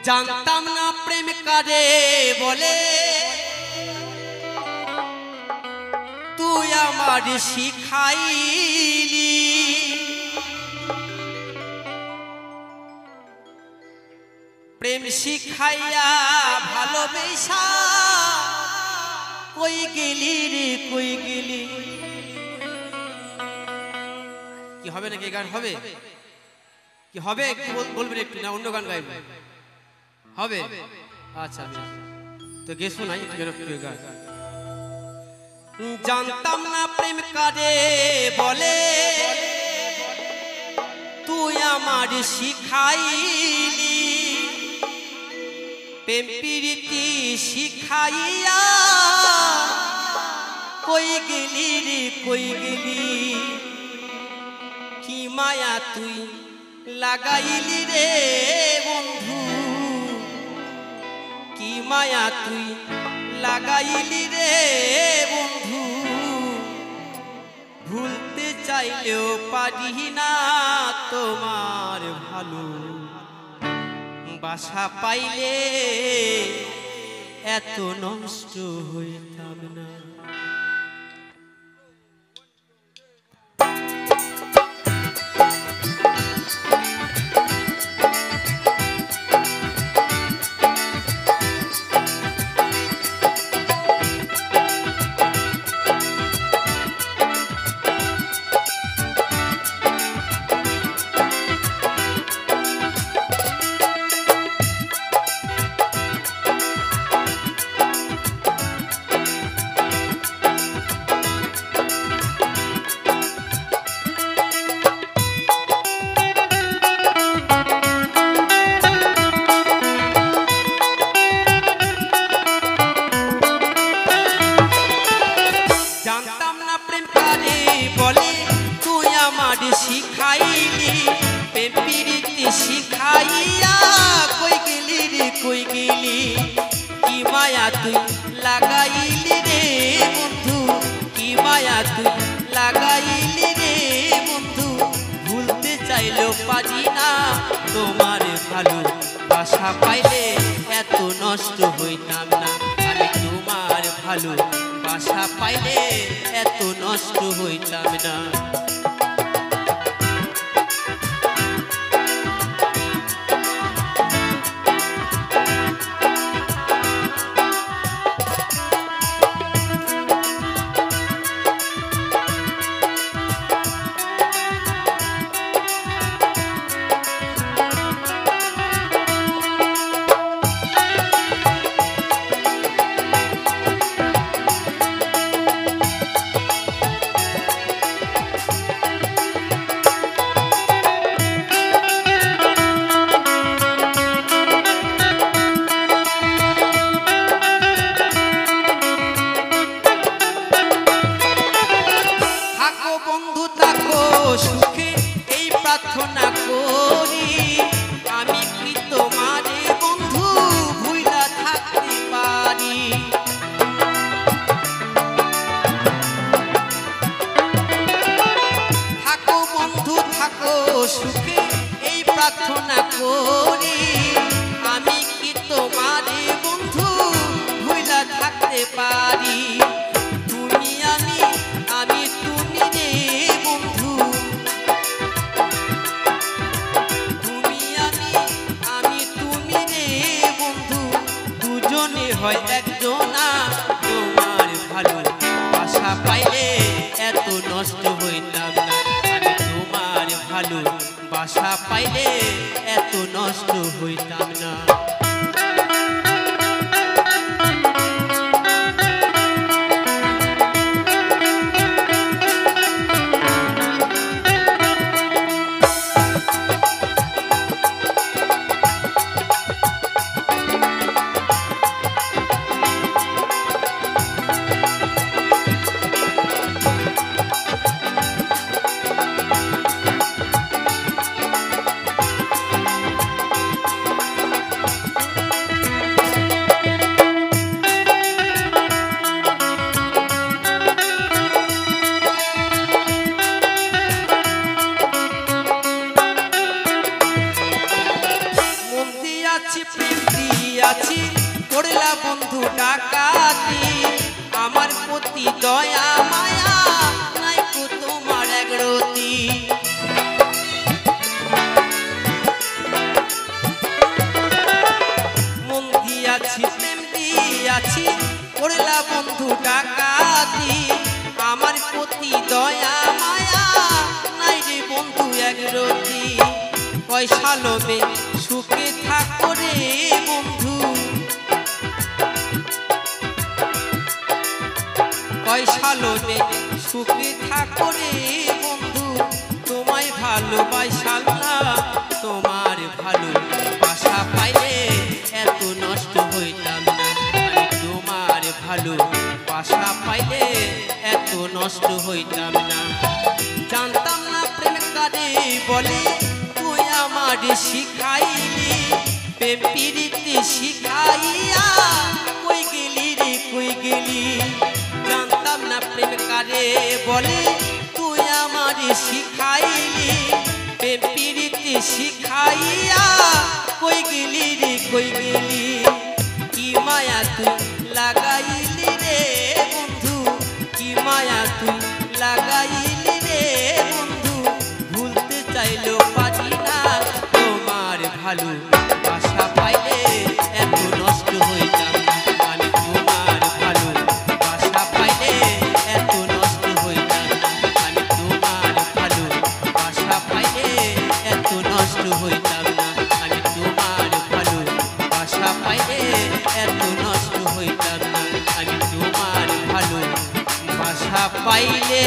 जानताम ना प्रेम करे बोले तू आमार शिखाइली प्रेम शिखाइया भालोबासा কই গেলি রে কই গেলি কি হবে নাকি গান হবে কি হবে বলবেন একটু না অন্য গান গাইবেন হবে আচ্ছা তো গে শোনাই একটু গান জানতাম না প্রেম কারে বলে তুই আমার শিখাইলি প্রেম প্রীতি শিখাইয়া কই গেলি রে কই গেলি কি মায়া তুই লাগাইলি রে বন্ধু কি মায়া তুই লাগাইলি রে বন্ধু ভুলতে চাইলেও পারি না তোমার ভালো বাসা পাইলে এত নষ্ট হইতাম না শিখাইলি প্রেম প্রীতি শিখাইয়া কই গেলি রে কই গেলি কি মায়া তুই লাগাইলি রে বন্ধু কি মায়া তুই লাগাইলি রে বন্ধু ভুলতে চাইলেও পারি না তোমার ভালো বাসা পাইলে এত নষ্ট হইতাম না আমি তোমার ভালো বাসা পাইলে এত নষ্ট হইতাম না সুখে এই প্রার্থনা করি আমি কি তোমারে বন্ধু ভুইলা থাকতে পারি থাকো বন্ধু থাকো সুখে এই প্রার্থনা করি আমি কি তোমারে বন্ধু ভুইলা থাকতে পারি তুমি আমি আমি তুমি রে বন্ধু হয় একজনা তোমার ভালো বাসা পাইলে এত নষ্ট হইতাম না আমি তোমার ভালো বাসা পাইলে এত নষ্ট হইতাম না আছি প্রেম দিয়াছি করলা বন্ধু ডাকাতি আমার প্রতি দয়া মায়া নাই কো তোমার একরতি মন দিয়াছি প্রেম দিয়াছি করলা বন্ধু ডাকাতি আমার প্রতি দয়া মায়া নাই রে বন্ধু একরতি পয়সা লোভে সুখে থাকো রে বন্ধু পয়সা লোভে সুখে থাকো রে বন্ধু তোমায় ভালোবাসাল্লাহ তোমার ভালোবাসা পাইলে এত নষ্ট হইতাম না তোমার ভালোবাসা পাইলে এত নষ্ট হইতাম না জানতাম না প্রেম কারে বলে তুই আমার শিখাইলি প্রেম প্রীতি শিখাইয়া কই গেলি রে কই গেলি জানতাম না প্রেম কারে বলে তুই আমার শিখাইলি প্রেম প্রীতি শিখাইয়া কই গেলি রে কই গেলি কি মায়া তুই লাগাইলি রে বন্ধু কি মায়া তুই লাগাইলি রে বন্ধু ভুলতে চাইলেও পারি না তোমার ভালোবাসা পাইলে এত নষ্ট হইতাম না আমি তোমার ভালোবাসা পাইলে এত নষ্ট হইতাম না আমি তোমার ভালোবাসা পাইলে এত নষ্ট হইতাম না আমি তোমার ভালোবাসা পাইলে এত নষ্ট হইতাম না আমি তোমার ভালোবাসা পাইলে